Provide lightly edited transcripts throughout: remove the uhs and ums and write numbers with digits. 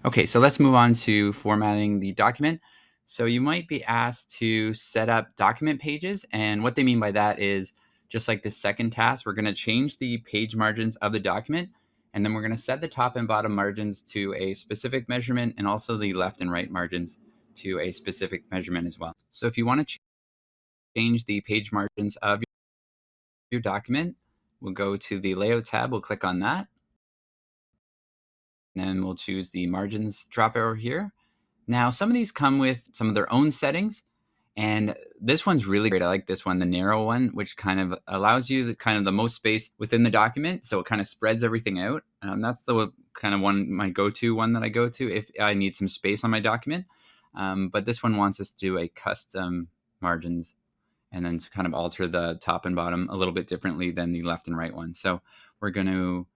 Okay, so let's move on to formatting the document. So you might be asked to set up document pages, and what they mean by that is just like the second task, we're going to change the page margins of the document, and then we're going to set the top and bottom margins to a specific measurement and also the left and right margins to a specific measurement as well. So if you want to change the page margins of your document, we'll go to the Layout tab, we'll click on that, and then we'll choose the margins drop arrow here. Now, some of these come with some of their own settings, and this one's really great. I like this one, the narrow one, which kind of allows you the most space within the document, so it kind of spreads everything out. That's the kind of my go-to one that I go to if I need some space on my document. But this one wants us to do a custom margins and then to kind of alter the top and bottom a little bit differently than the left and right one. So we're going to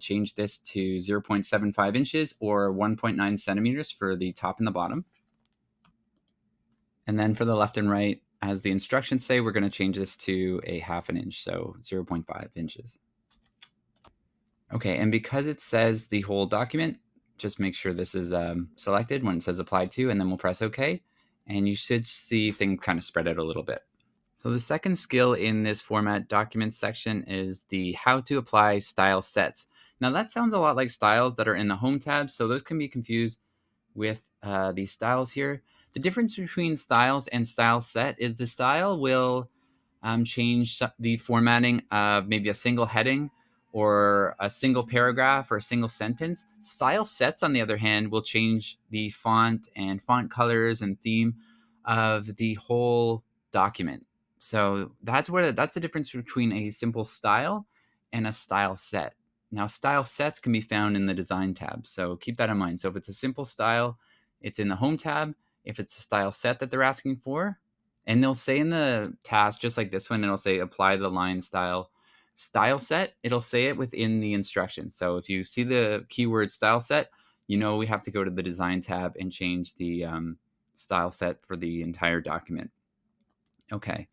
change this to 0.75 inches or 1.9 centimeters for the top and the bottom. And then for the left and right, as the instructions say, we're going to change this to a half an inch, so 0.5 inches. Okay, and because it says the whole document, just make sure this is selected when it says applied to, and then we'll press OK. And you should see things kind of spread out a little bit. So the second skill in this format documents section is the how to apply style sets. Now that sounds a lot like styles that are in the home tab, so those can be confused with these styles here. The difference between styles and style set is the style will change the formatting of maybe a single heading or a single paragraph or a single sentence. Style sets, on the other hand, will change the font and font colors and theme of the whole document. So that's the difference between a simple style and a style set. Now, style sets can be found in the design tab, so keep that in mind. So if it's a simple style, it's in the home tab. If it's a style set that they're asking for, and they'll say in the task, just like this one, it'll say apply the line style set. It'll say it within the instructions. So if you see the keyword style set, you know we have to go to the design tab and change the style set for the entire document. Okay.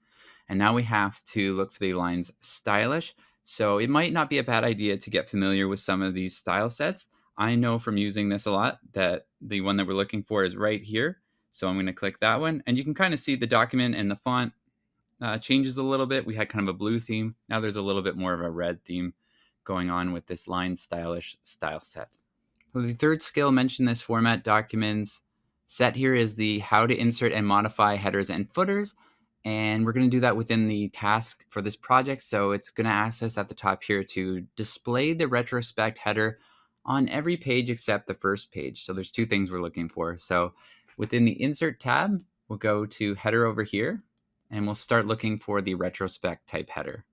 And now we have to look for the lines stylish. So it might not be a bad idea to get familiar with some of these style sets. I know from using this a lot that the one that we're looking for is right here. So I'm going to click that one. And you can kind of see the document and the font changes a little bit. We had kind of a blue theme. Now there's a little bit more of a red theme going on with this line stylish style set. So the third skill mentioned in this format documents set here is the how to insert and modify headers and footers. And we're going to do that within the task for this project. So it's going to ask us at the top here to display the retrospect header on every page except the first page. So there's two things we're looking for. So within the insert tab, we'll go to header over here and we'll start looking for the retrospect type header.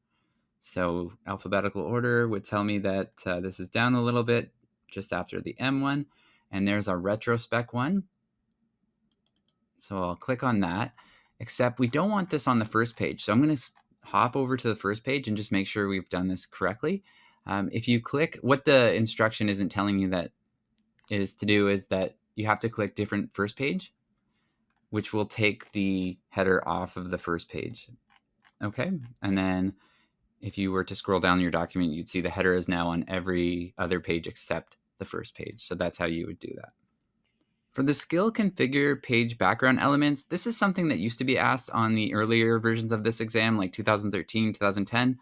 So alphabetical order would tell me that this is down a little bit just after the M one, and there's our retrospect one. So I'll click on that, except we don't want this on the first page. So I'm going to hop over to the first page and just make sure we've done this correctly. If you click, what the instruction isn't telling you that is to do is that you have to click different first page, which will take the header off of the first page. Okay, and then if you were to scroll down your document, you'd see the header is now on every other page except the first page. So that's how you would do that. For the skill configure page background elements, this is something that used to be asked on the earlier versions of this exam, like 2013, 2010,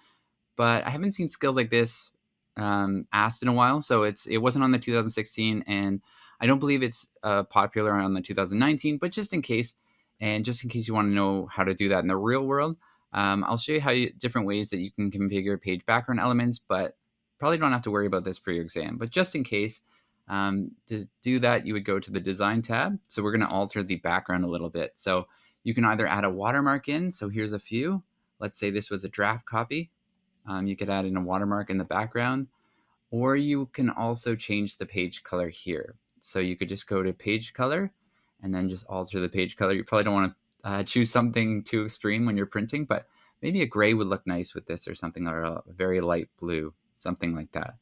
but I haven't seen skills like this asked in a while. So it wasn't on the 2016, and I don't believe it's popular on the 2019, but just in case, and just in case you want to know how to do that in the real world, I'll show you different ways that you can configure page background elements, but probably don't have to worry about this for your exam. But just in case, to do that, you would go to the design tab. So we're going to alter the background a little bit. So you can either add a watermark in. So here's a few. Let's say this was a draft copy. You could add in a watermark in the background, or you can also change the page color here. So you could just go to page color and then just alter the page color. You probably don't want to choose something too extreme when you're printing, but maybe a gray would look nice with this or something, or a very light blue, something like that.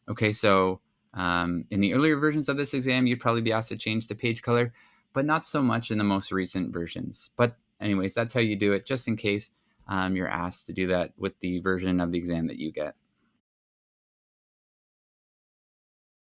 Okay, so in the earlier versions of this exam, you'd probably be asked to change the page color, but not so much in the most recent versions. But anyways, that's how you do it, just in case you're asked to do that with the version of the exam that you get.